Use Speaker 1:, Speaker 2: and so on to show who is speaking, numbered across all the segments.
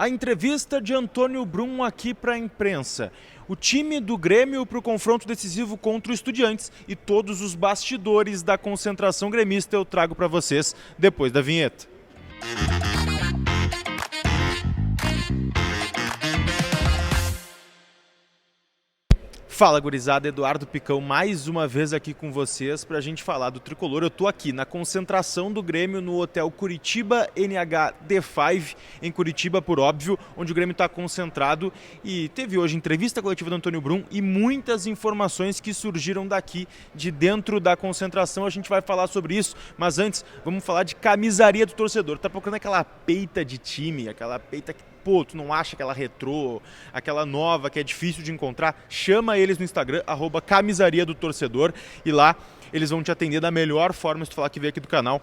Speaker 1: A entrevista de Antônio Brum aqui para a imprensa. O time do Grêmio para o confronto decisivo contra o Estudiantes e todos os bastidores da concentração gremista eu trago para vocês depois da vinheta. Fala, gurizada, Eduardo Picão mais uma vez aqui com vocês para a gente falar do Tricolor. Eu tô aqui na concentração do Grêmio no Hotel Curitiba NH The5, em Curitiba, por óbvio, onde o Grêmio está concentrado, e teve hoje entrevista coletiva do Antônio Brum e muitas informações que surgiram daqui de dentro da concentração. A gente vai falar sobre isso, mas antes vamos falar de camisaria do torcedor. Tá procurando aquela peita de time, aquela peita que tu não acha aquela retrô, aquela nova que é difícil de encontrar? Chama eles no Instagram, @camisaria do torcedor, e lá eles vão te atender da melhor forma. Se tu falar que veio aqui do canal,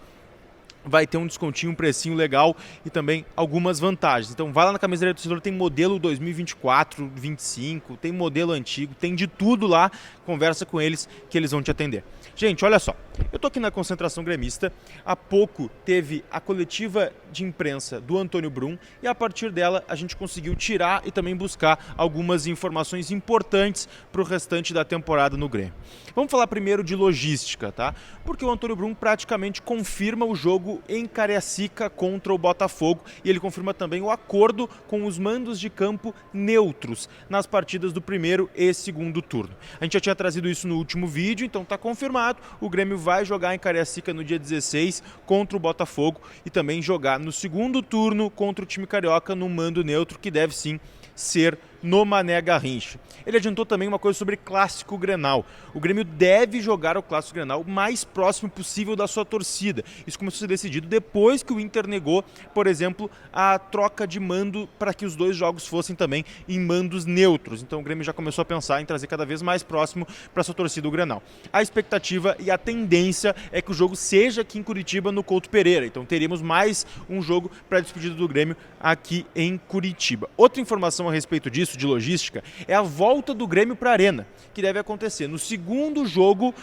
Speaker 1: vai ter um descontinho, um precinho legal e também algumas vantagens. Então vai lá na Camisaria do Torcedor, tem modelo 2024, 25, tem modelo antigo, tem de tudo lá. Conversa com eles que eles vão te atender. Gente, olha só, eu tô aqui na concentração gremista, há pouco teve a coletiva de imprensa do Antônio Brum e a partir dela a gente conseguiu tirar e também buscar algumas informações importantes para o restante da temporada no Grêmio. Vamos falar primeiro de logística, tá? Porque o Antônio Brum praticamente confirma o jogo em Cariacica contra o Botafogo e ele confirma também o acordo com os mandos de campo neutros nas partidas do primeiro e segundo turno. A gente já tinha trazido isso no último vídeo, então está confirmado. O Grêmio vai jogar em Cariacica no dia 16 contra o Botafogo e também jogar no segundo turno contra o time carioca no mando neutro, que deve sim ser no Mané Garrincha. Ele adiantou também uma coisa sobre Clássico Grenal. O Grêmio deve jogar o Clássico Grenal o mais próximo possível da sua torcida. Isso começou a ser decidido depois que o Inter negou, por exemplo, a troca de mando para que os dois jogos fossem também em mandos neutros. Então o Grêmio já começou a pensar em trazer cada vez mais próximo para sua torcida o Grenal. A expectativa e a tendência é que o jogo seja aqui em Curitiba, no Couto Pereira. Então teríamos mais um jogo para a despedida do Grêmio aqui em Curitiba. Outra informação a respeito disso, de logística, é a volta do Grêmio para a Arena, que deve acontecer no segundo jogo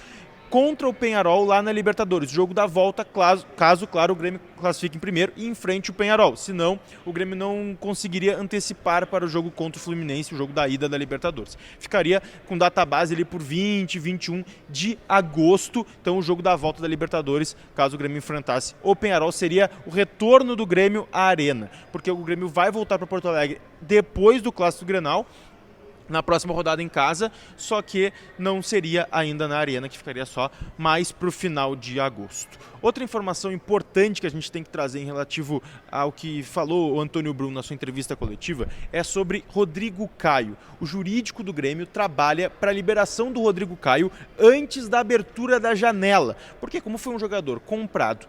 Speaker 1: contra o Peñarol lá na Libertadores. O jogo da volta, caso, claro, o Grêmio classifique em primeiro e enfrente o Peñarol. Senão, o Grêmio não conseguiria antecipar para o jogo contra o Fluminense, o jogo da ida da Libertadores. Ficaria com database ali por 20, 21 de agosto. Então, o jogo da volta da Libertadores, caso o Grêmio enfrentasse o Peñarol, seria o retorno do Grêmio à Arena. Porque o Grêmio vai voltar para Porto Alegre depois do Clássico Grenal, na próxima rodada em casa, só que não seria ainda na Arena, que ficaria só mais para o final de agosto. Outra informação importante que a gente tem que trazer em relativo ao que falou o Antônio Brum na sua entrevista coletiva é sobre Rodrigo Caio. O jurídico do Grêmio trabalha para a liberação do Rodrigo Caio antes da abertura da janela, porque como foi um jogador comprado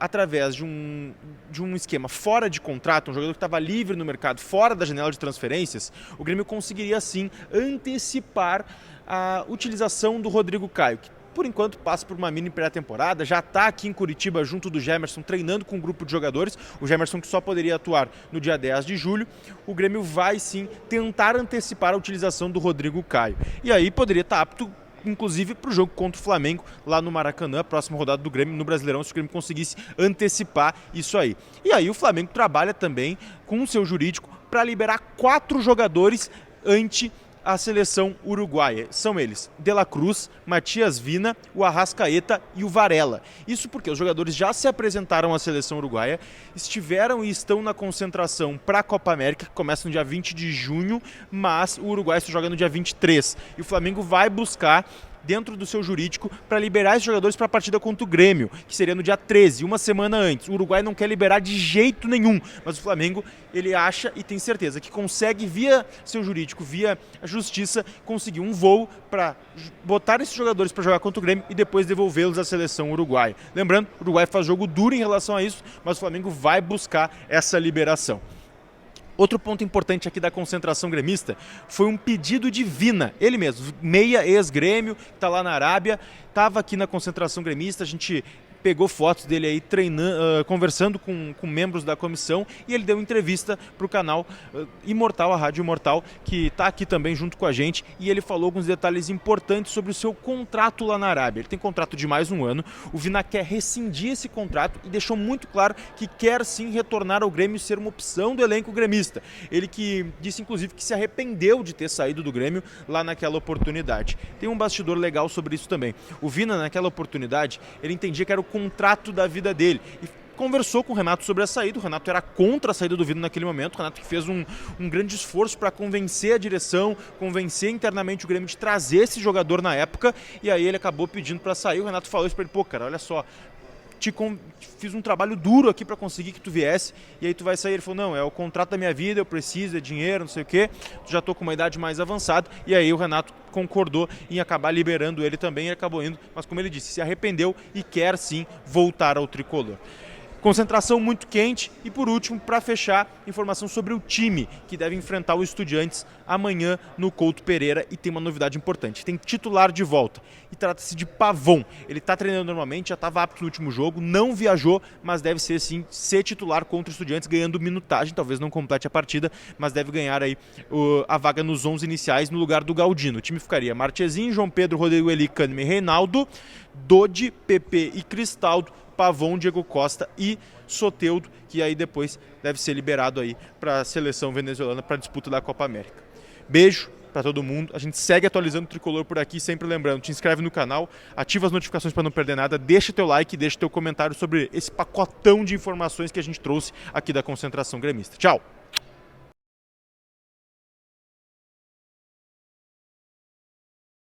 Speaker 1: através de um esquema fora de contrato, um jogador que estava livre no mercado, fora da janela de transferências, o Grêmio conseguiria, sim, antecipar a utilização do Rodrigo Caio, que por enquanto passa por uma mini pré-temporada, já está aqui em Curitiba junto do Gemerson, treinando com um grupo de jogadores, o Gemerson que só poderia atuar no dia 10 de julho, o Grêmio vai, sim, tentar antecipar a utilização do Rodrigo Caio. E aí poderia estar apto, inclusive para o jogo contra o Flamengo lá no Maracanã, a próxima rodada do Grêmio no Brasileirão, se o Grêmio conseguisse antecipar isso aí. E aí o Flamengo trabalha também com o seu jurídico para liberar 4 jogadores ante a seleção uruguaia. São eles De La Cruz, Matias Vina, o Arrascaeta e o Varela. Isso porque os jogadores já se apresentaram à seleção uruguaia, estiveram e estão na concentração para a Copa América, que começa no dia 20 de junho, mas o Uruguai se joga no dia 23. E o Flamengo vai buscar dentro do seu jurídico para liberar esses jogadores para a partida contra o Grêmio, que seria no dia 13, uma semana antes. O Uruguai não quer liberar de jeito nenhum, mas o Flamengo, ele acha e tem certeza que consegue, via seu jurídico, via a justiça, conseguir um voo para botar esses jogadores para jogar contra o Grêmio e depois devolvê-los à seleção uruguaia. Lembrando, o Uruguai faz jogo duro em relação a isso, mas o Flamengo vai buscar essa liberação. Outro ponto importante aqui da concentração gremista foi um pedido de Vina, ele mesmo, meia ex-Grêmio, está lá na Arábia, estava aqui na concentração gremista, a gente pegou fotos dele aí treinando, conversando com membros da comissão, e ele deu entrevista para o canal Imortal, a Rádio Imortal, que está aqui também junto com a gente, e ele falou alguns detalhes importantes sobre o seu contrato lá na Arábia. Ele tem contrato de mais um ano, o Vina quer rescindir esse contrato e deixou muito claro que quer sim retornar ao Grêmio e ser uma opção do elenco gremista. Ele que disse inclusive que se arrependeu de ter saído do Grêmio lá naquela oportunidade. Tem um bastidor legal sobre isso também. O Vina, naquela oportunidade, ele entendia que era o contrato da vida dele e conversou com o Renato sobre a saída. O Renato era contra a saída do Vina naquele momento. O Renato que fez um grande esforço para convencer a direção, convencer internamente o Grêmio de trazer esse jogador na época, e aí ele acabou pedindo para sair. O Renato falou isso para ele: pô, cara, olha só, fiz um trabalho duro aqui para conseguir que tu viesse, e aí tu vai sair. Ele falou: não, é o contrato da minha vida, eu preciso, é dinheiro, não sei o quê, já tô com uma idade mais avançada. E aí o Renato concordou em acabar liberando ele também, ele acabou indo, mas como ele disse, se arrependeu e quer sim voltar ao tricolor. Concentração muito quente. E por último, para fechar, informação sobre o time que deve enfrentar o Estudiantes amanhã no Couto Pereira. E tem uma novidade importante: tem titular de volta, e trata-se de Pavon. Ele está treinando normalmente, já estava apto no último jogo, não viajou, mas deve ser sim ser titular contra o Estudiantes, ganhando minutagem. Talvez não complete a partida, mas deve ganhar aí a vaga nos 11 iniciais no lugar do Galdino. O time ficaria Marchesin, João Pedro, Rodrigo Eli, Kahneman, Reinaldo, Dodi, Pepe e Cristaldo, Pavon, Diego Costa e Soteldo, que aí depois deve ser liberado aí para a seleção venezuelana para a disputa da Copa América. Beijo para todo mundo. A gente segue atualizando o Tricolor por aqui, sempre lembrando, te inscreve no canal, ativa as notificações para não perder nada, deixa teu like, deixa teu comentário sobre esse pacotão de informações que a gente trouxe aqui da Concentração Gremista. Tchau!